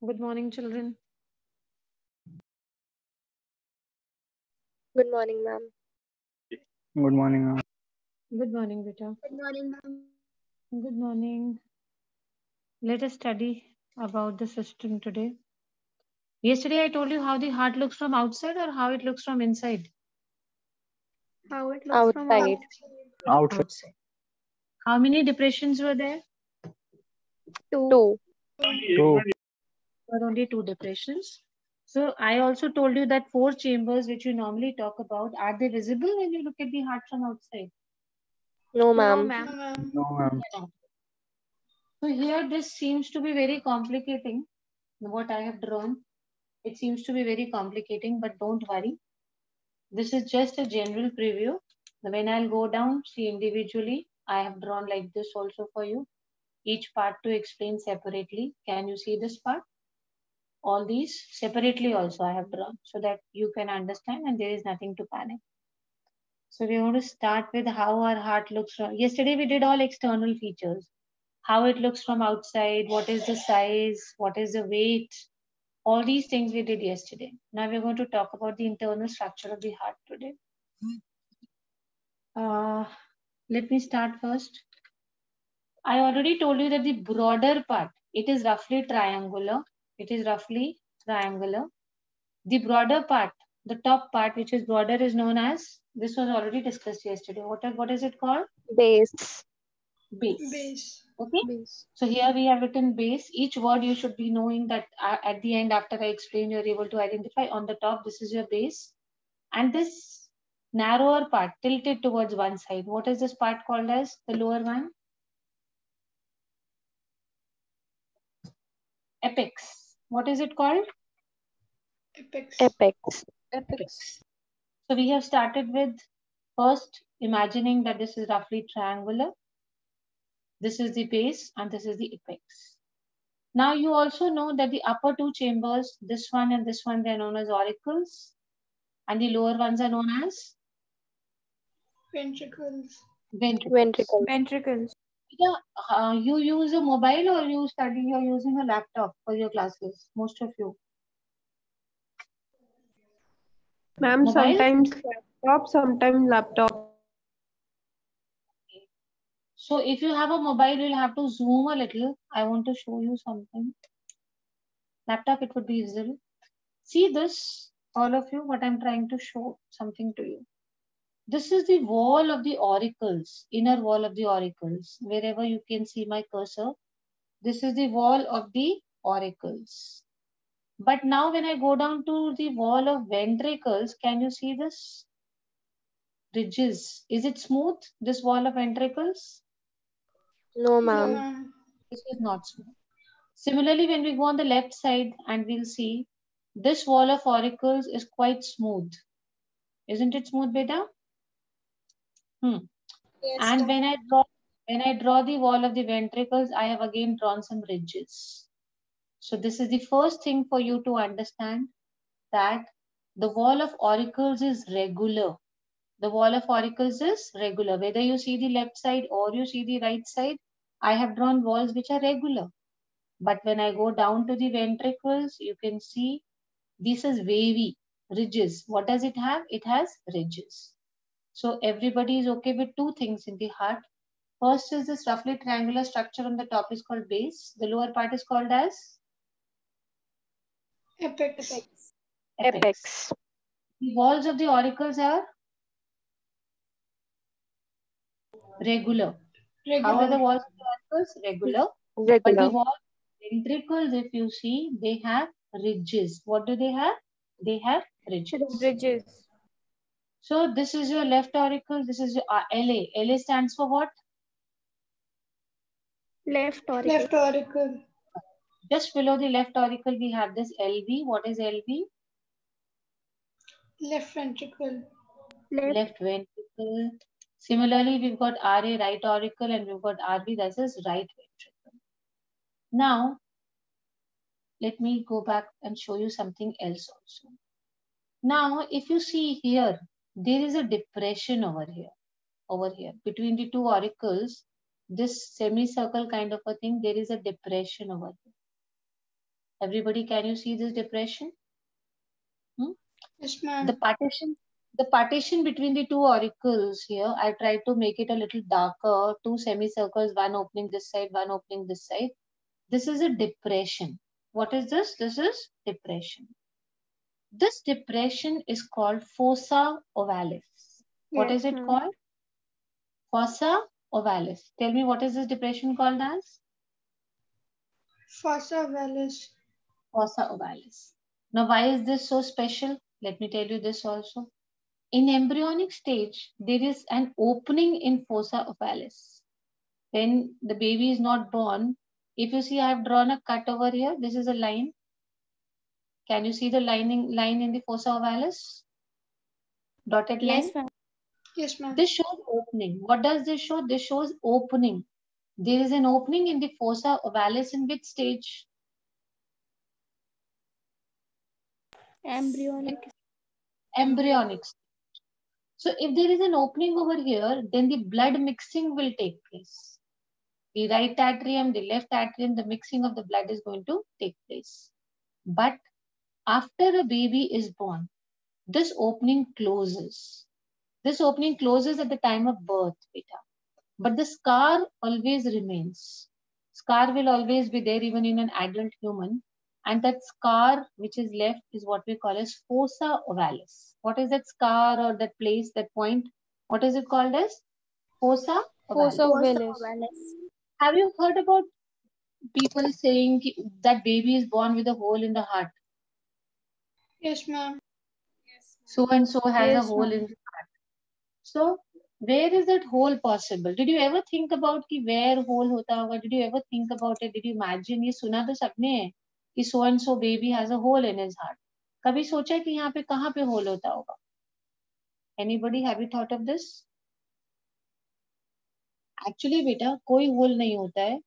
Good morning, children. Good morning, ma'am. Good morning, ma'am. Good morning, Beta. Good morning, ma'am. Good morning. Let us study about the system today. Yesterday, I told you how the heart looks from outside or how it looks from inside. How it looks from Outside. Outside. How many depressions were there? Two. Two. There were only 2 depressions. So I also told you that 4 chambers which you normally talk about, are they visible when you look at the heart from outside? No, ma'am. No, ma'am. So here this seems to be very complicating. What I have drawn, it seems to be very complicating, but don't worry. This is just a general preview. When I'll go down, see individually, I have drawn like this also for you. Each part to explain separately. Can you see this part? All these separately also I have drawn so that you can understand and there is nothing to panic. So we want to start with how our heart looks from. Yesterday we did all external features. How it looks from outside, what is the size, what is the weight. All these things we did yesterday. Now we're going to talk about the internal structure of the heart today. Let me start first. I already told you that the broader part, it is roughly triangular. It is roughly triangular. The broader part, the top part, which is broader, is known as, this was already discussed yesterday. What is it called? Base. Base. Okay. Base. So here we have written base. Each word you should be knowing that at the end, after I explain, you're able to identify. On the top, this is your base. And this narrower part tilted towards one side. What is this part called as? The lower one? Apex. What is it called? Apex. Apex. So we have started with first imagining that this is roughly triangular. This is the base and this is the apex. Now you also know that the upper 2 chambers, this one and this one, they are known as auricles. And the lower ones are known as? Ventricles. Ventricles. Yeah, you use a mobile or you study, you're using a laptop for your classes, most of you. Ma'am, Mobile? sometimes laptop, sometimes laptop. So if you have a mobile, you'll have to zoom a little. I want to show you something. Laptop, it would be visible. See this, all of you, what I'm trying to show something to you. This is the wall of the auricles, inner wall of the auricles. Wherever you can see my cursor, this is the wall of the auricles. But now when I go down to the wall of ventricles, can you see this? Ridges. Is it smooth, this wall of ventricles? No, ma'am. This is not smooth. Similarly, when we go on the left side and we'll see this wall of auricles is quite smooth. Isn't it smooth, beta? Yes, And when I draw the wall of the ventricles, I have again drawn some ridges. So this is the first thing for you to understand, that the wall of auricles is regular. The wall of auricles is regular. Whether you see the left side or you see the right side, I have drawn walls which are regular. But when I go down to the ventricles, you can see this is wavy, ridges. What does it have? It has ridges. So everybody is okay with 2 things in the heart. First is this roughly triangular structure on the top is called base. The lower part is called as? Apex. Apex. The walls of the auricles are? Regular. How are the walls of the auricles? Regular. But the wall ventricles, if you see, they have ridges. What do they have? They have ridges. So this is your left auricle. This is your LA. LA stands for what? Left auricle. Just below the left auricle, we have this LV. What is LV? Left ventricle. Left ventricle. Similarly, we've got RA, right auricle, and we've got RV, that is right ventricle. Now, let me go back and show you something else also. Now, if you see here, there is a depression over here, between the 2 auricles, this semicircle kind of a thing, there is a depression over here. Everybody, can you see this depression? Yes, ma'am. The partition between the two auricles here, I tried to make it a little darker, two semicircles, one opening this side, one opening this side. This is a depression. What is this? This is depression. This depression is called fossa ovalis. What is it called? Fossa ovalis. Tell me, what is this depression called as? Fossa ovalis. Fossa ovalis. Now, why is this so special? Let me tell you this also. In embryonic stage, there is an opening in fossa ovalis. When the baby is not born, if you see, I have drawn a cut over here. This is a line. Can you see the line in the fossa ovalis? Dotted line? Yes, ma'am. Yes, ma'am. This shows opening. What does this show? This shows opening. There is an opening in the fossa ovalis in which stage? Embryonic. Embryonic stage. So if there is an opening over here, then the blood mixing will take place. The right atrium, the left atrium, the mixing of the blood is going to take place. But after a baby is born, this opening closes. This opening closes at the time of birth, beta. But the scar always remains. Scar will always be there even in an adult human. And that scar which is left is what we call as fossa ovalis. What is that scar or that place, that point? What is it called as? Fossa ovalis. Fossa ovalis. Have you heard about people saying that baby is born with a hole in the heart? Yes, ma'am. So and so has a hole in the heart. So where is that hole possible? Did you ever think about कि where hole होता होगा? Did you ever think about it? Did you imagine? ये सुना तो सबने है कि so and so baby has a hole in his heart. कभी सोचा कि यहाँ पे कहाँ पे hole होता होगा? Anybody have you thought of this? Actually बेटा कोई hole नहीं होता है.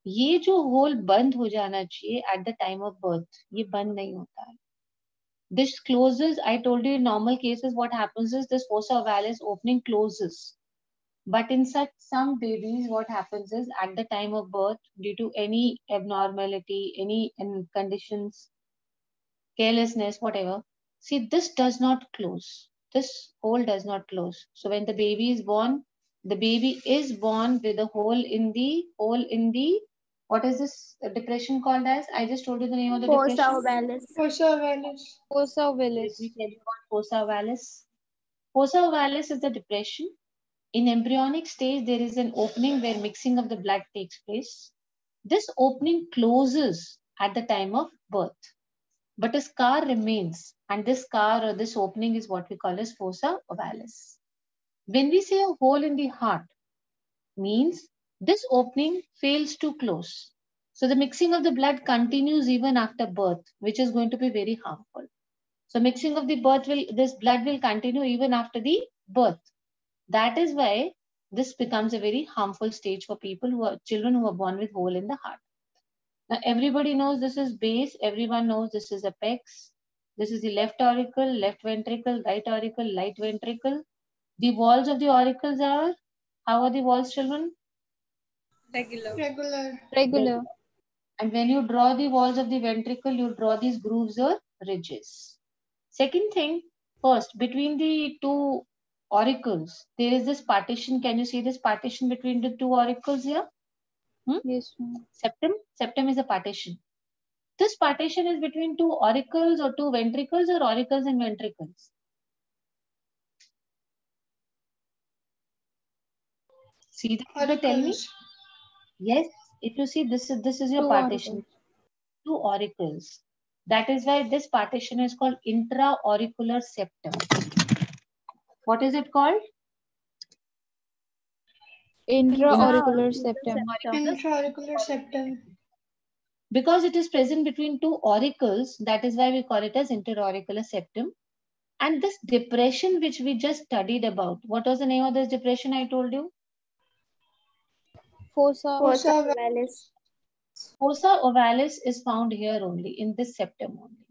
ये जो hole बंद हो जाना चाहिए at the time of birth, ये बंद नहीं होता है. This closes. I told you in normal cases what happens is this fossa ovalis opening closes. But in some babies, what happens is at the time of birth, due to any abnormality, any conditions, carelessness, whatever, see, this does not close. This hole does not close. So when the baby is born, the baby is born with a hole in the, what is this depression called as? I just told you the name of the depression. Fossa ovalis. Fossa ovalis. Fossa ovalis. Let me tell you about fossa ovalis. Fossa ovalis is the depression. In embryonic stage, there is an opening where mixing of the blood takes place. This opening closes at the time of birth, but a scar remains, and this scar or this opening is what we call as fossa ovalis. When we say a hole in the heart, means this opening fails to close. So the mixing of the blood continues even after birth, which is going to be very harmful. So mixing of the this blood will continue even after the birth. That is why this becomes a very harmful stage for children who are born with hole in the heart. Now everybody knows this is base. Everyone knows this is apex. This is the left auricle, left ventricle, right auricle, right ventricle. The walls of the auricles are, how are the walls, children? Regular. And when you draw the walls of the ventricle, you draw these grooves or ridges. Second thing, first, between the two auricles, there is this partition. Can you see this partition between the two auricles here? Yes. Septum. Septum is a partition. This partition is between two auricles or two ventricles or auricles and ventricles. See that? Tell me. Yes. If you see, this is your Two partition. auricles. Two auricles. That is why this partition is called intra-auricular septum. What is it called? Intra-auricular septum. Intra-auricular septum. Because it is present between two auricles, that is why we call it as interauricular septum. And this depression which we just studied about, what was the name of this depression I told you? Fossa ovalis. Fossa ovalis is found here only, in this septum only.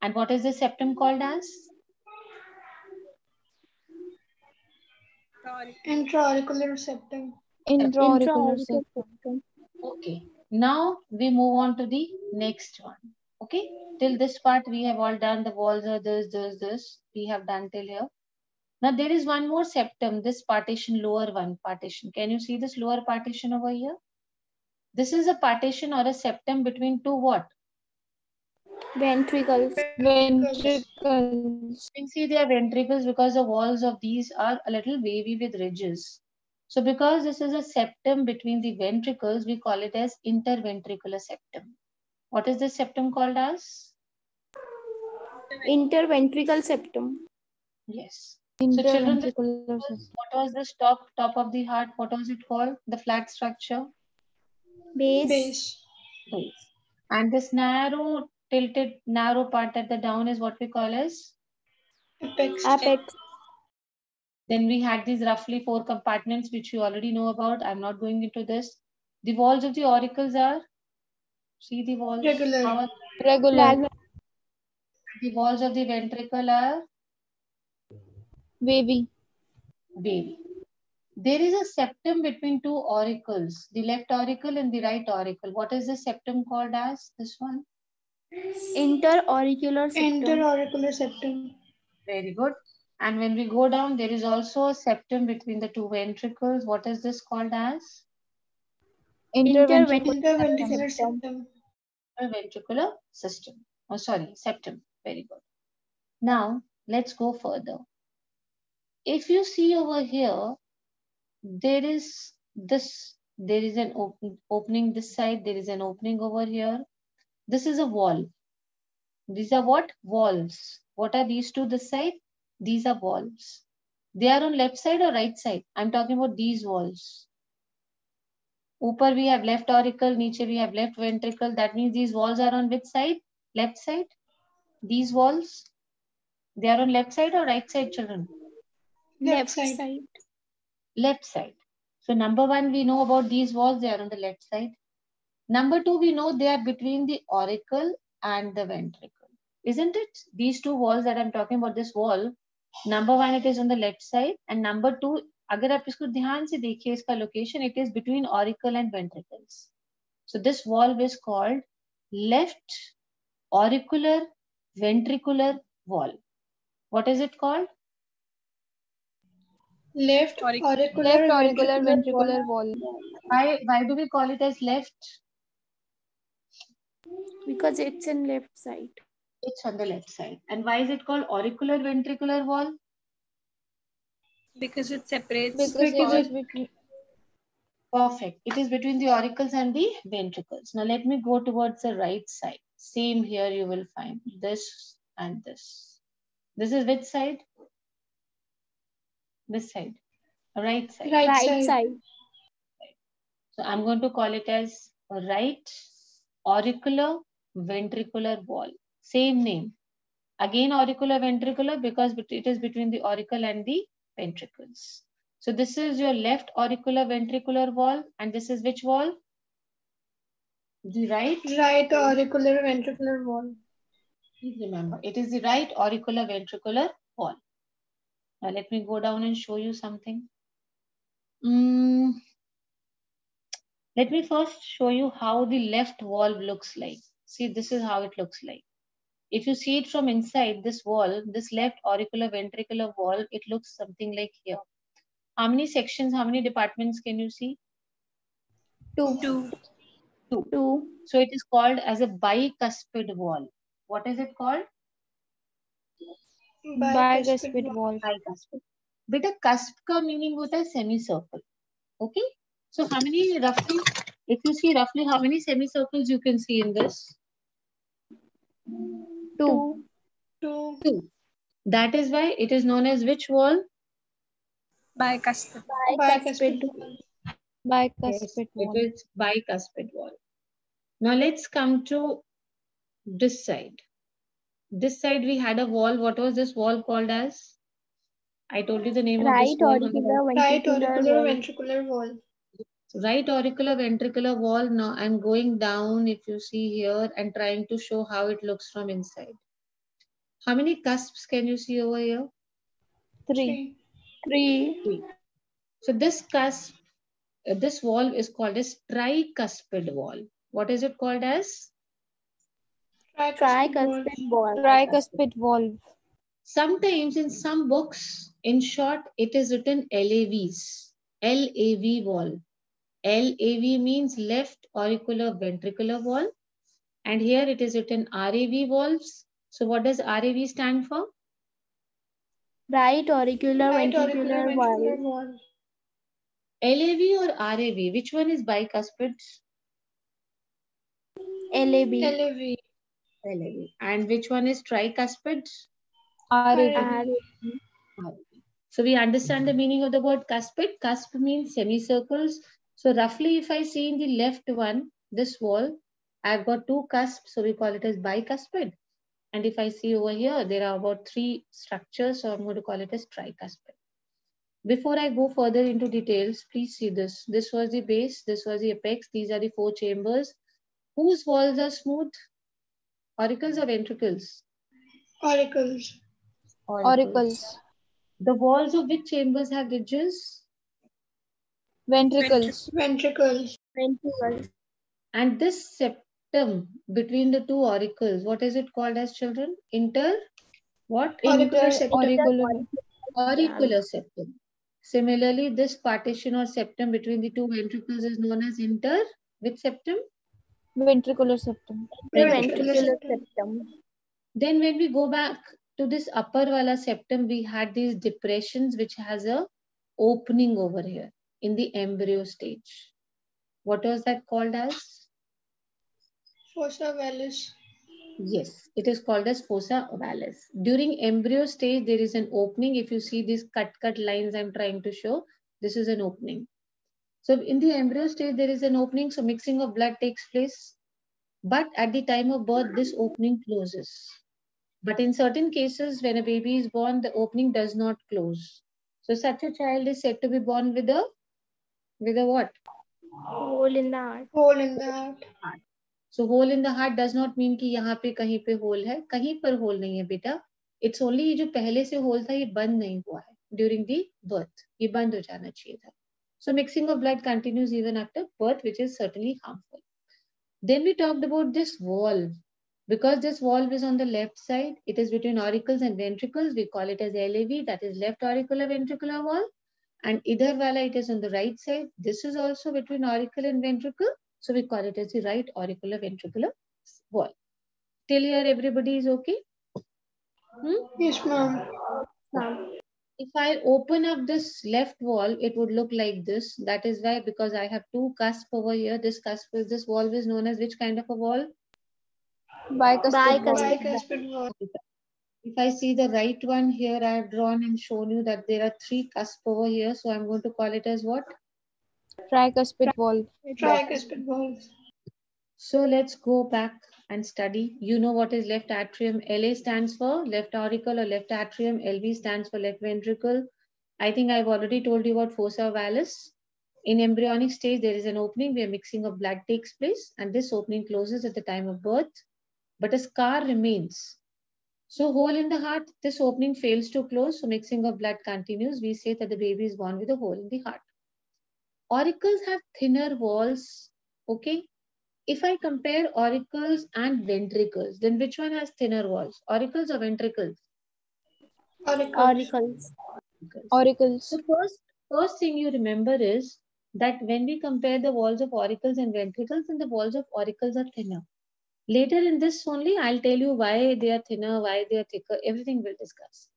And what is this septum called as? Intra-auricular septum. Intra-auricular septum. Okay. Now we move on to the Next one. Okay, till this part we have all done. The walls are this. We have done till here. Now there is one more septum, this partition, lower one partition. Can you see this lower partition over here? This is a partition or a septum between two what? Ventricles. Ventricles. Ventricles. You can see they are ventricles because the walls of these are a little wavy with ridges. So because this is a septum between the ventricles, we call it as interventricular septum. What is this septum called as? Interventricle septum. Yes. So children, Interventricular system. what was this top of the heart? What was it called? The flat structure? Base. Base. Base. And this narrow, tilted, narrow part at the down is what we call as? Apex. Apex. Then we had these roughly 4 compartments, which you already know about. I'm not going into this. The walls of the auricles are? See the walls? Regular. How are Regular. the walls of the ventricle are? Wavy. Wavy. There is a septum between two auricles, the left auricle and the right auricle. What is the septum called as? This one? Interauricular septum. Interauricular septum. Very good. And when we go down, there is also a septum between the two ventricles. What is this called as? Interventricular septum. Ventricular system. Oh, sorry, septum. Very good. Now, let's go further. If you see over here, there is an opening this side, there is an opening over here. This is a wall. These are what? Walls. What are these two this side? These are walls. They are on left side or right side? I'm talking about these walls. Upper we have left auricle, niche we have left ventricle. That means these walls are on which side? Left side. These walls, they are on left side or right side, children? Left side. Left side. So number 1, we know about these walls, they are on the left side. Number 2, we know they are between the auricle and the ventricle. Isn't it? These two walls that I'm talking about, this wall, number 1, it is on the left side, and number 2, अगर आप इसको ध्यान से देखिए इसका location, it is between auricle and ventricles. So this wall is called left auricular ventricular wall. What is it called? Left auricular ventricular wall. Why do we call it as left? Because it's in left side. It's on the left side. And why is it called auricular ventricular wall? Because it separates. Because between. Perfect. It is between the auricles and the ventricles. Now let me go towards the right side. Same here you will find this and this. This is which side? This side. Right side. Right side. So I'm going to call it as right auricular ventricular wall. Same name. Again auricular ventricular because it is between the auricle and the ventricles. So this is your left auricular ventricular wall, and this is which wall? The right auricular ventricular wall. Please remember, it is the right auricular ventricular wall. Now let me go down and show you something. Let me first show you how the left wall looks like. See, this is how it looks like. If you see it from inside this wall, this left auricular ventricular wall, it looks something like here. How many sections, how many departments can you see? Two. So it is called as a bicuspid wall. What is it called? Bicuspid wall. Bicuspid. Beta cusp का meaning होता है semicircle. Okay. So how many roughly, if you see roughly how many semicircles you can see in this? Two. That is why it is known as which wall? Bicuspid. Bicuspid wall. It is bicuspid wall. Now let's come to this side. This side we had a wall. What was this wall called as? I told you the name of this wall. Right auricular ventricular wall. Right auricular ventricular wall. Now I'm going down, if you see here, and trying to show how it looks from inside. How many cusps can you see over here? Three. So this cusp, this wall is called as tricuspid wall. What is it called as? Tricuspid valve. Tricuspid valve. Sometimes in some books, in short, it is written LAVs. LAV valve. LAV means left auricular ventricular valve. And here it is written RAV valves. So what does RAV stand for? Right auricular Right auricular ventricular ventricular valve. valve. LAV or RAV? Which one is bicuspid? LAB. LAV. LAV. And which one is tricuspid? RAB. So we understand the meaning of the word cuspid. Cusp means semicircles. So roughly if I see in the left one, this wall, I've got two cusps. So we call it as bicuspid. And if I see over here, there are about three structures. So I'm going to call it as tricuspid. Before I go further into details, please see this. This was the base. This was the apex. These are the four chambers. Whose walls are smooth? Auricles or ventricles? Auricles. Auricles. The walls of which chambers have ridges? Ventricles. Ventricles. Ventricles. And this septum between the two auricles, what is it called as children? What? Auricular septum. Auricular septum. Similarly, this partition or septum between the two ventricles is known as which septum? Ventricular septum. Ventricular septum. Then when we go back to this upper wala septum, we had these depressions which has a opening over here in the embryo stage. What was that called as? Fossa vallis. Yes, it is called as fossa vallis. During embryo stage, there is an opening. If you see these cut lines I'm trying to show, this is an opening. So in the embryo stage, there is an opening. So mixing of blood takes place. But at the time of birth, this opening closes. But in certain cases, when a baby is born, the opening does not close. So such a child is said to be born with a what? Hole in the heart. Hole in the heart. So hole in the heart does not mean कि यहाँ पे कहीं पे hole है, कहीं पर hole नहीं है बेटा. It's only ये जो पहले से hole था ये बंद नहीं हुआ है during the birth. ये बंद हो जाना चाहिए था. So mixing of blood continues even after birth, which is certainly harmful. Then we talked about this valve. Because this valve is on the left side, it is between auricles and ventricles. We call it as LAV, that is left auricular ventricular valve. And idhar wala, it is on the right side. This is also between auricle and ventricle. So we call it as the right auricular ventricular valve. Till here, everybody is okay? Yes, ma'am. If I open up this left wall, it would look like this. That is why, because I have two cusps over here, this valve is known as which kind of a valve? Bicuspid valve. If I see the right one here, I have drawn and shown you that there are three cusps over here. So I'm going to call it as what? Tricuspid valve. Tricuspid valve. So let's go back and study. You know what is left atrium. LA stands for left auricle or left atrium. LV stands for left ventricle. I think I've already told you about fossa vallis. In embryonic stage, there is an opening where mixing of blood takes place, and this opening closes at the time of birth, but a scar remains. So hole in the heart, this opening fails to close, so mixing of blood continues. We say that the baby is born with a hole in the heart. Auricles have thinner walls, okay? If I compare auricles and ventricles, then which one has thinner walls? Auricles or ventricles? Auricles. Auricles. So first thing you remember is that when we compare the walls of auricles and ventricles, then the walls of auricles are thinner. Later in this only, I'll tell you why they are thinner, why they are thicker, everything we'll discuss.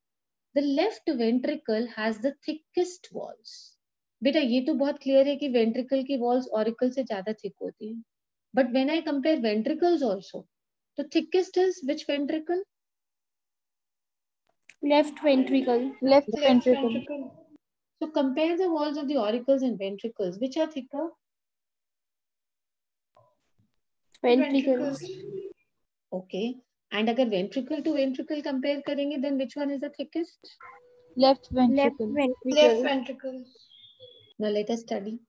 The left ventricle has the thickest walls. बेटा ये तो बहुत clear है कि ventricle की walls auricle से ज़्यादा thick होती हैं. But when I compare ventricles also, the thickest is which ventricle? Left ventricle. Left ventricle. So compare the walls of the auricles and ventricles. Which are thicker? Ventricles. Okay. And अगर ventricle to ventricle compare करेंगे, then which one is the thickest? Left ventricle. Left ventricle. Now let us study.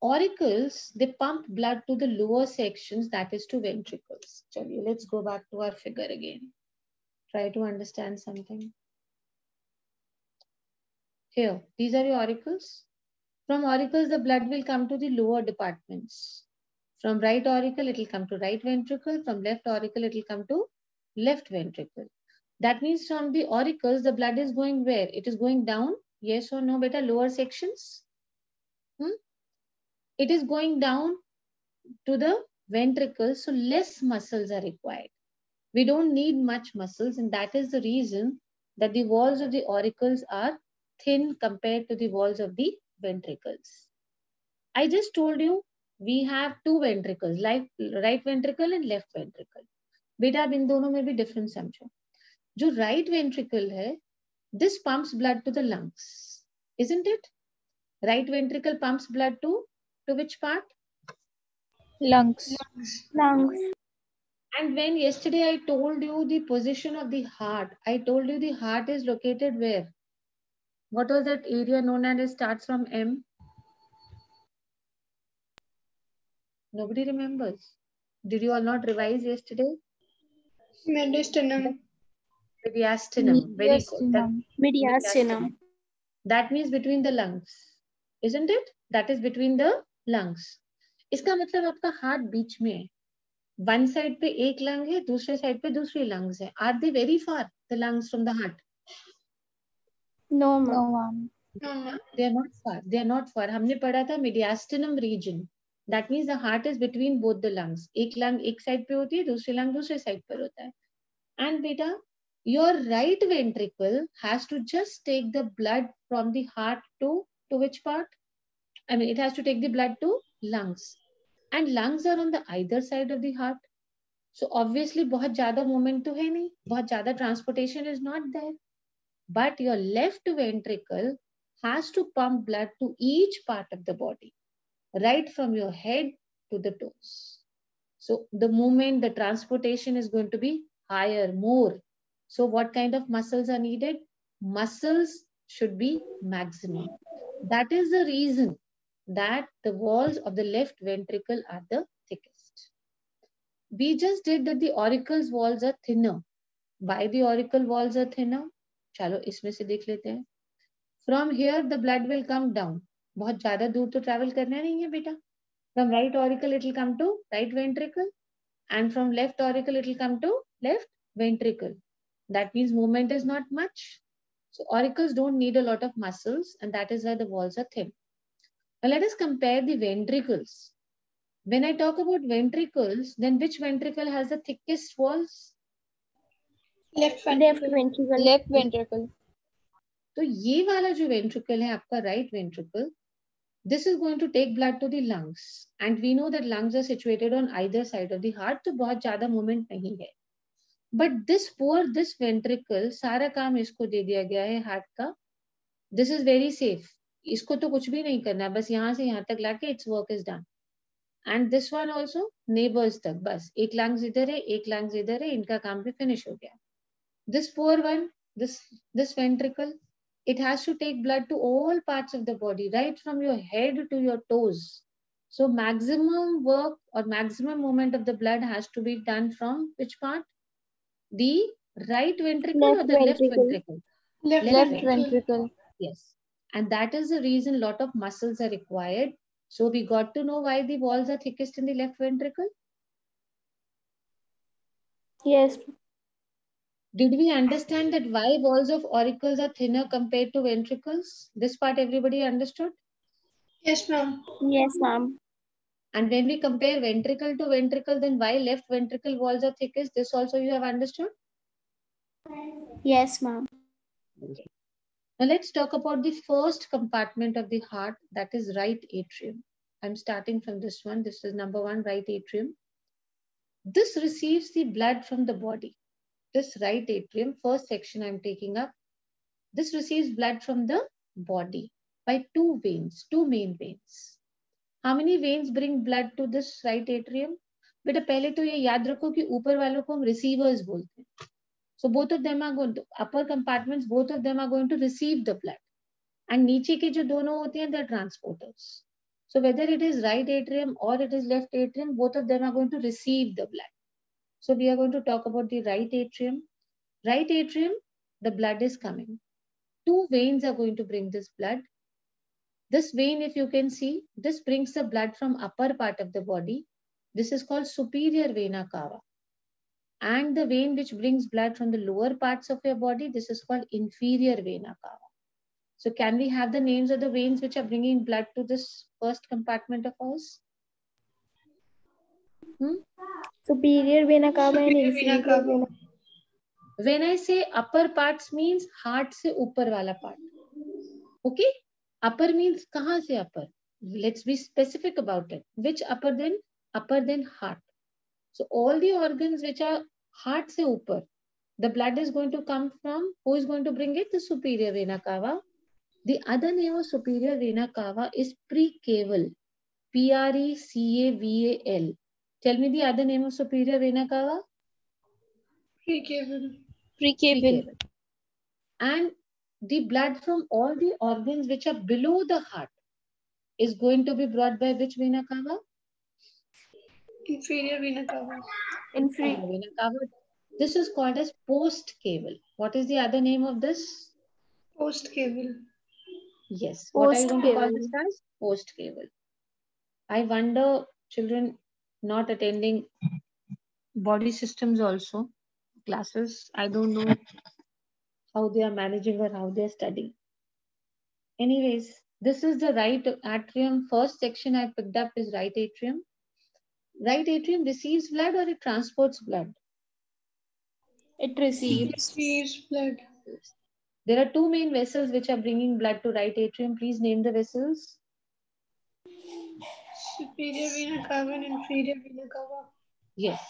Auricles, they pump blood to the lower sections, that is to ventricles. Chaliye, let's go back to our figure again. Try to understand something. Here, these are your auricles. From auricles, the blood will come to the lower departments. From right auricle, it will come to right ventricle. From left auricle, it will come to left ventricle. That means from the auricles, the blood is going where? It is going down. Yes or no, beta? Lower sections. It is going down to the ventricles, so less muscles are required. We don't need much muscles, and that is the reason that the walls of the auricles are thin compared to the walls of the ventricles. I just told you we have two ventricles, like right ventricle and left ventricle. बेटा अब इन दोनों में भी difference समझो. जो right ventricle है, this pumps blood to the lungs, isn't it? Right ventricle pumps blood to which part? Lungs. Lungs. And when yesterday I told you the position of the heart, I told you the heart is located where? What was that area known as it starts from M? Nobody remembers. Did you all not revise yesterday? Mediastinum. Mediastinum. Very good. Mediastinum. Mediastinum. That means between the lungs, isn't it? That is between the lungs. इसका मतलब आपका heart बीच में है. One side पे एक lung है, दूसरे side पे दूसरी lungs है. Are they very far, the lungs from the heart? No, ma'am. No. They are not far. They are not far. हमने पढ़ा था mediastinum region. That means the heart is between both the lungs. एक lung एक side पे होती है, दूसरी lung दूसरे साइड पर होता है. And beta, your right ventricle has to just take the blood from the heart to which part? I mean, it has to take the blood to lungs. And lungs are on the either side of the heart. So obviously बहुत ज़्यादा movement तो है नहीं, बहुत ज़्यादा transportation is not there. But your left ventricle has to pump blood to each part of the body, right from your head to the toes. So the movement, the transportation is going to be higher, more. So what kind of muscles are needed? Muscles should be maximum. That is the reason that the walls of the left ventricle are the thickest. We just did that the auricles walls are thinner. Why the auricle walls are thinner? चलो इसमें से देख लेते हैं. From here the blood will come down. बहुत ज़्यादा दूर तो travel करना नहीं है बेटा. From right auricle it will come to right ventricle, and from left auricle it will come to left ventricle. That means movement is not much. So auricles don't need a lot of muscles, and that is why the walls are thin. Now let us compare the ventricles. When I talk about ventricles, then which ventricle has the thickest walls? Left ventricle. Left ventricle. तो ये वाला जो ventricle है आपका right ventricle, this is going to take blood to the lungs, and we know that lungs are situated on either side of the heart, तो बहुत ज़्यादा movement नहीं है. But this ventricle, सारा काम इसको दे दिया गया है heart का. This is very safe. इसको तो कुछ भी नहीं करना, बस यहाँ से यहाँ तक लाके its work is done. And this one also neighbors तक, बस एक lungs इधर है, एक lungs इधर है, इनका काम भी finish हो गया. This poor one, this ventricle, it has to take blood to all parts of the body, right from your head to your toes. So maximum work or maximum movement of the blood has to be done from which part? The right ventricle or the left ventricle? Left ventricle. Yes. And that is the reason lot of muscles are required. So we got to know why the walls are thickest in the left ventricle. Yes. Did we understand that why walls of auricles are thinner compared to ventricles? This part everybody understood? Yes, ma'am. Yes, ma'am. And when we compare ventricle to ventricle, then why left ventricle walls are thickest? This also you have understood? Yes, ma'am. Now let's talk about the first compartment of the heart, that is right atrium. I'm starting from this one. This is number one, right atrium. This receives the blood from the body. This right atrium, first section I'm taking up. This receives blood from the body by two veins, two main veins. How many veins bring blood to this right atrium? बेटा पहले तो ये याद रखो कि ऊपर वालों को हम receivers बोलते हैं. So both of them are going to, upper compartments, both of them are going to receive the blood. And नीचे के जो दोनों होते हैं, they're transporters. So whether it is right atrium or it is left atrium, both of them are going to receive the blood. So we are going to talk about the right atrium. Right atrium, the blood is coming. Two veins are going to bring this blood. This vein, if you can see, this brings the blood from upper part of the body. This is called superior vena cava. And the vein which brings blood from the lower parts of your body, this is called inferior vena cava. So can we have the names of the veins which are bringing blood to this first compartment of ours? Superior vena cava and Superior vena inferior cava. vena. When I say upper parts means heart se upar wala part. Okay? Upper means kahan se upper? Let's be specific about it. Which upper then? Upper than heart. So all the organs which are heart se upar, the blood is going to come from, who is going to bring it? The superior vena cava. The other name of superior vena cava is precaval. Precaval. Tell me the other name of superior vena cava. Precaval. Precaval. And the blood from all the organs which are below the heart is going to be brought by which vena cava? Inferior vena cava. Inferior. Vena cava. This is called as postcaval. What is the other name of this? Postcaval. Yes. What are you going to call Postcaval. this as? Postcaval. I wonder children not attending body systems also classes. I don't know how they are managing or how they are studying. Anyways, this is the right atrium. First section I picked up is right atrium. Right atrium receives blood or it transports blood? It receives. Receives blood. There are two main vessels which are bringing blood to right atrium. Please name the vessels. Superior vena cava and inferior vena cava. Yes.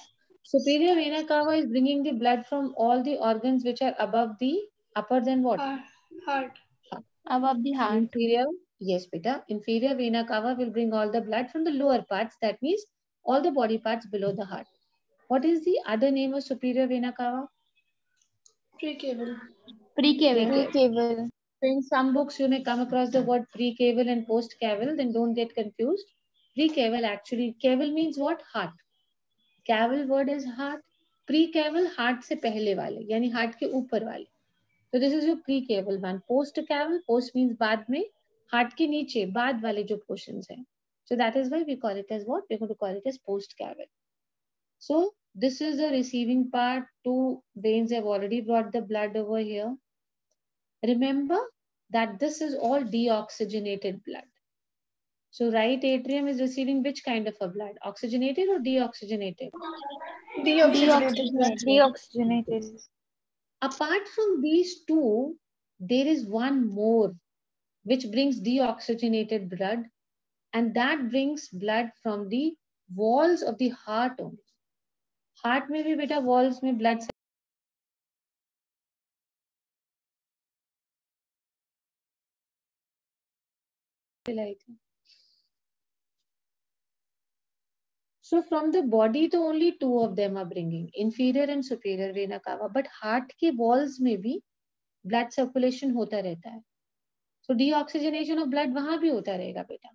Superior vena cava is bringing the blood from all the organs which are above the upper than what? Heart. Above the heart. Inferior. Yes, beta. Inferior vena cava will bring all the blood from the lower parts. That means all the body parts below the heart. What is the other name of superior vena cava? Precaval. Precaval. Precaval. In some books, you may come across the word precaval and postcaval, then don't get confused. Precaval actually, caval means what? Heart. Caval word is heart. Precaval heart से पहले वाले, यानी heart के ऊपर वाले. So this is your precaval one. Postcaval, post means बाद में, heart के नीचे, बाद वाले जो portions हैं. So that is why we call it as what? We're going to call it as postcaval. So this is the receiving part. Two veins have already brought the blood over here. Remember that this is all deoxygenated blood. So right atrium is receiving which kind of a blood? Oxygenated or deoxygenated? Deoxygenated. Deoxygenated. Apart from these two, there is one more which brings deoxygenated blood, and that brings blood from the walls of the heart only. Heart में भी बेटा walls में blood So from the body तो only two of them are bringing, inferior and superior vena cava, but heart के walls में भी blood circulation होता रहता है. So deoxygenation of blood वहाँ भी होता रहेगा बेटा.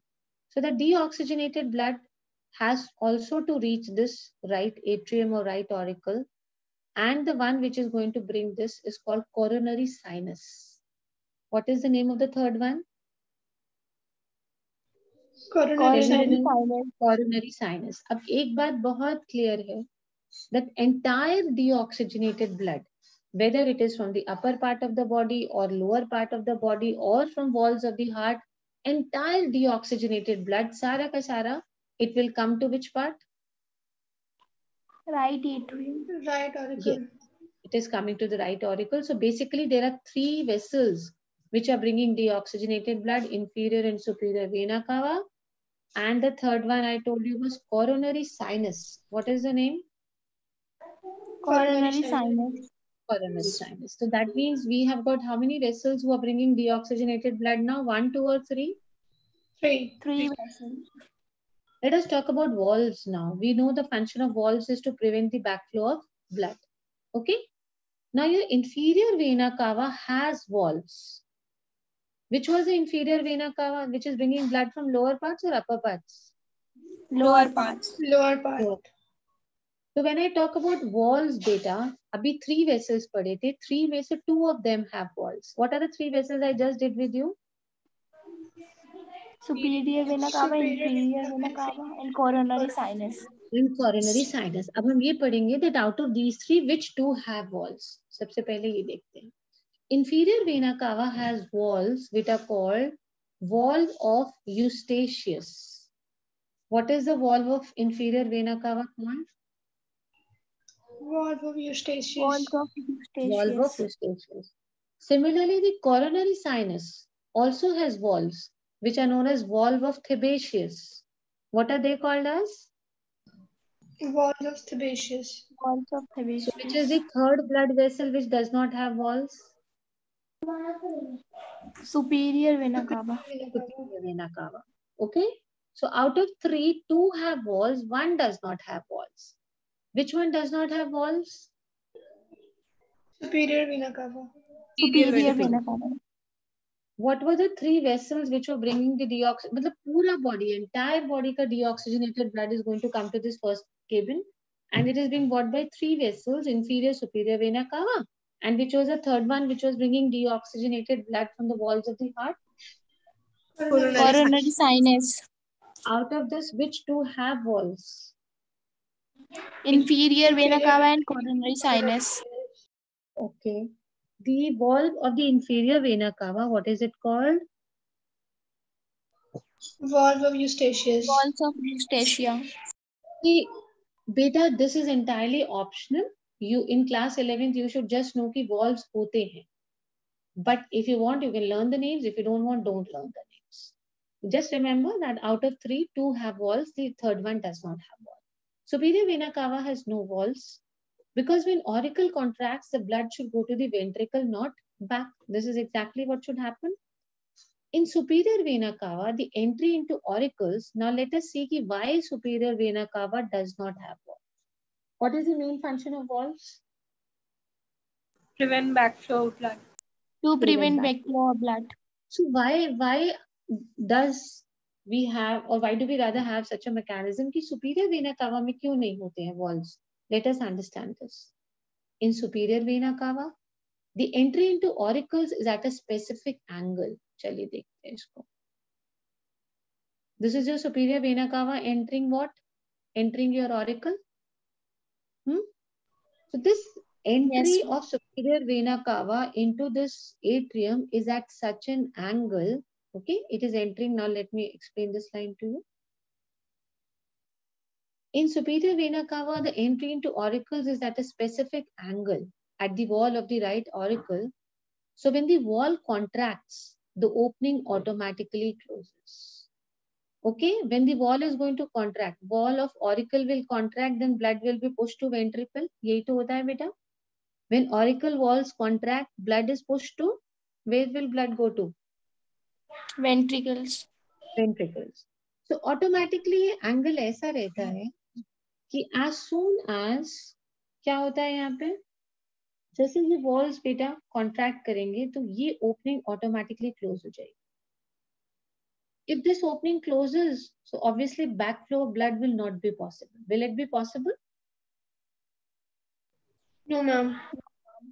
So the deoxygenated blood has also to reach this right atrium or right auricle, and the one which is going to bring this is called coronary sinus. What is the name of the third one? Coronary sinus. Coronary sinus. अब एक बात बहुत clear है that entire deoxygenated blood, whether it is from the upper part of the body or lower part of the body or from walls of the heart, entire deoxygenated blood, सारा का सारा, it will come to which part? Right atrium. Right auricle. Yes. It is coming to the right auricle. So basically there are three vessels which are bringing deoxygenated blood, inferior and superior vena cava. And the third one I told you was coronary sinus. What is the name? Coronary sinus. Coronary sinus. So that means we have got how many vessels who are bringing deoxygenated blood now? 1, 2 or 3? Three vessels. Let us talk about valves now. We know the function of valves is to prevent the backflow of blood. Okay. Now your inferior vena cava has valves. Which was the inferior vena cava, which is bringing blood from lower parts or upper parts? Lower parts. Lower part. So when I talk about valves data, abhi 3 vessels padhe the. 3 में से 2 of them have valves. What are the 3 vessels I just did with you? Superior vena cava, inferior vena cava, and coronary sinus. and coronary sinus. अब हम ये पढ़ेंगे that out of these three, which two have walls? सबसे पहले ये देखते हैं. Inferior vena cava has walls which are called wall of Eustachius. What is the wall of inferior vena cava called? Valve of Eustachius. Walls of Valve of Eustachius. Eustachius. Similarly, the coronary sinus also has walls which are known as valve of Thebacius. What are they called as? Valve of Thebacius. Walls of So which is Thebacius. the third blood vessel which does not have walls? Superior vena cava. Superior vena cava. Okay. So out of three, two have walls, one does not have walls. Which one does not have walls? Superior vena cava. Superior vena cava. What were the three vessels which were bringing the deoxygen? मतलब पूरा body, entire body का deoxygenated blood is going to come to this first cabin, and it is being brought by three vessels: inferior, superior vena cava, and which was the third one which was bringing deoxygenated blood from the walls of the heart? Coronary sinus. Out of this, which two have walls? Inferior vena cava and coronary sinus. Okay. The wall of the inferior vena cava, what is it called? Valve of Eustachius. Walls of Eustachius. See, beta, this is entirely optional. You in class 11th, you should just know कि walls होते हैं. But if you want, you can learn the names. If you don't want, don't learn the names. Just remember that out of three, two have walls. The third one does not have walls. Superior vena cava has no walls. Because when auricle contracts, the blood should go to the ventricle, not back. This is exactly what should happen. In superior vena cava, the entry into auricles, now let us see why superior vena cava does not have walls. What is the main function of walls? Prevent backflow of blood. To prevent backflow of blood. So why does we have, or why do we rather have such a mechanism कि superior vena cava में क्यों नहीं होते हैं walls? Let us understand this. In superior vena cava, the entry into auricles is at a specific angle. चलिए देखते हैं इसको. This is your superior vena cava entering what? Entering your auricle. So this entry of superior vena cava into this atrium is at such an angle. Okay, it is entering. Now let me explain this line to you. In superior vena cava, the entry into auricles is at a specific angle at the wall of the right auricle. So when the wall contracts, the opening automatically closes. Okay, when the wall is going to contract, wall of auricle will contract, then blood will be pushed to ventricle. यही तो होता है बेटा. When auricle walls contract, blood is pushed to, where will blood go to? Ventricles. Ventricles. So automatically ये angle ऐसा रहता है कि as soon as क्या होता है यहाँ पे, जैसे ये walls बेटा contract करेंगे तो ये opening automatically close हो जाएगी. If this opening closes, so obviously backflow of blood will not be possible. Will it be possible? No, ma'am.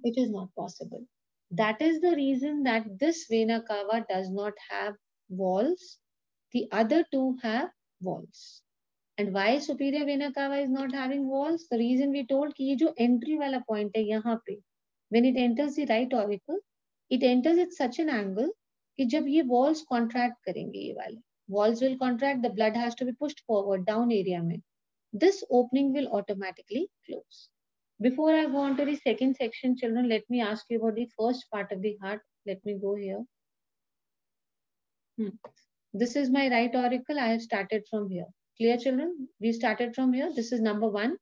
It is not possible. That is the reason that this vena cava does not have walls. The other two have walls. And why superior vena cava is not having walls? The reason we told कि ये जो entry वाला point है यहाँ पे, when it enters the right auricle, it enters at such an angle कि जब ये walls contract करेंगे ये वाले, walls will contract, the blood has to be pushed forward down area में. This opening will automatically close. Before I go on to the second section, children, let me ask you about the first part of the heart. Let me go here. This is my right auricle. I have started from here. Clear, children? We started from here. This is number 1.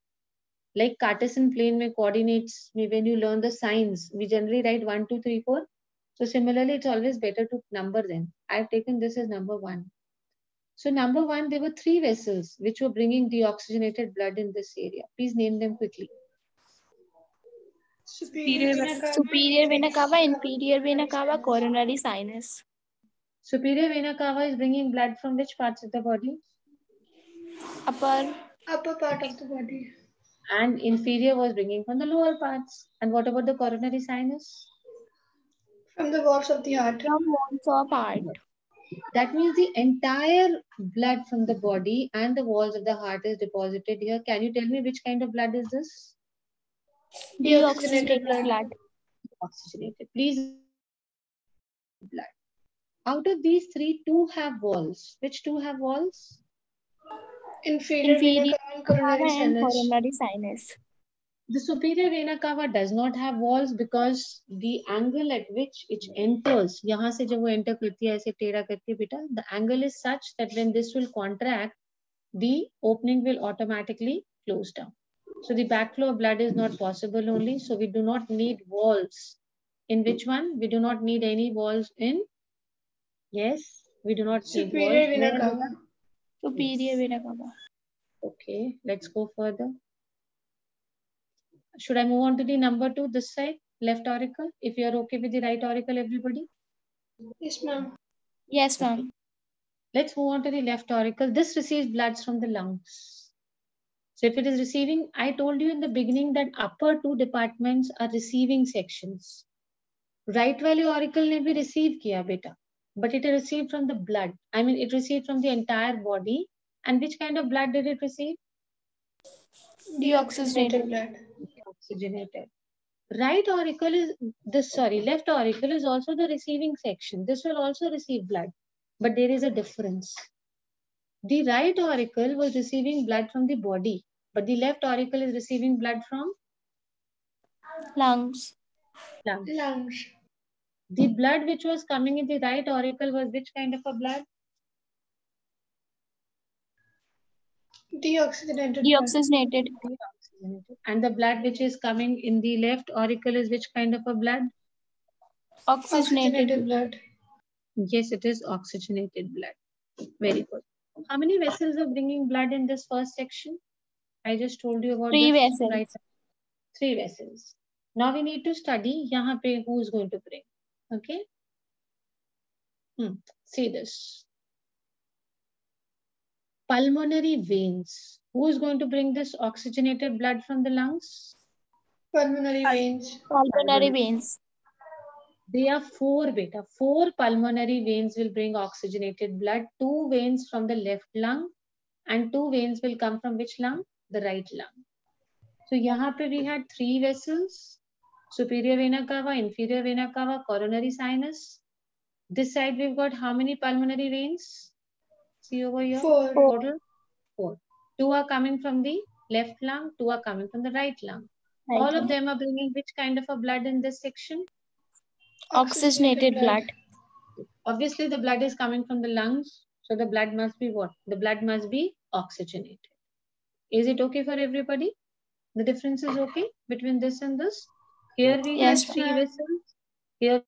Like Cartesian plane में coordinates, when you learn the signs, we generally write 1, 2, 3, 4. So similarly, it's always better to number them. I've taken this as number 1. So number 1, there were 3 vessels which were bringing deoxygenated blood in this area. Please name them quickly. Superior vena cava. Superior vena cava, inferior vena cava, coronary sinus. Superior vena cava is bringing blood from which parts of the body? Upper part of the body. And inferior was bringing from the lower parts. And what about the coronary sinus? From the walls of the heart. From walls of heart. That means the entire blood from the body and the walls of the heart is deposited here. Can you tell me which kind of blood is this? Deoxygenated blood. Oxygenated. Please, blood. Out of these three, two have walls. Which two have walls? Inferior vena Inferior cava and coronary and sinus. coronary sinus. The superior vena cava does not have walls because the angle at which it enters, यहाँ से जब वो enter करती है ऐसे टेढ़ा करके बेटा, the angle is such that when this will contract, the opening will automatically close down. So the backflow of blood is not possible only. So we do not need walls. In which one? We do not need any walls in. Yes, we do not need Superior walls. vena Where, cava. beta? Superior vena cava. Okay, let's go further. Should I move on to the number 2, this side, left auricle? If you are okay with the right auricle, everybody? Yes, ma'am. Yes, ma'am. Let's move on to the left auricle. This receives bloods from the lungs. So if it is receiving, I told you in the beginning that upper two departments are receiving sections. Right वाले auricle ने भी receive किया बेटा, but it received from the blood. I mean, it received from the entire body. And which kind of blood did it receive? Deoxygenated blood. Oxygenated. Right auricle is this, sorry, left auricle is also the receiving section. This will also receive blood, but there is a difference. The right auricle was receiving blood from the body, but the left auricle is receiving blood from Lungs. lungs. Lungs. The blood which was coming in the right auricle was which kind of a blood? Deoxygenated blood. Deoxygenated. Deoxygenated. And the blood which is coming in the left auricle is which kind of a blood? Oxygenated. Oxygenated blood. Yes, it is oxygenated blood. Very good. How many vessels are bringing blood in this first section? I just told you about 3 this. vessels. Right. 3 vessels. Now we need to study यहाँ पे who is going to bring. Okay. See this. Pulmonary veins. Who is going to bring this oxygenated blood from the lungs? Pulmonary veins. Pulmonary veins. They are 4 beta. 4 pulmonary veins will bring oxygenated blood. 2 veins from the left lung and 2 veins will come from which lung? The right lung. So यहाँ पे we had 3 vessels. Superior vena cava, inferior vena cava, coronary sinus. This side we've got how many pulmonary veins? See over here. 4. Total 4. 2 are coming from the left lung, 2 are coming from the right lung. All of them are bringing which kind of a blood in this section? Oxygenated blood. Obviously, the blood is coming from the lungs. So the blood must be what? The blood must be oxygenated. Is it okay for everybody? The difference is okay between this and this? Here we Yes, have 3 ma'am. vessels. Here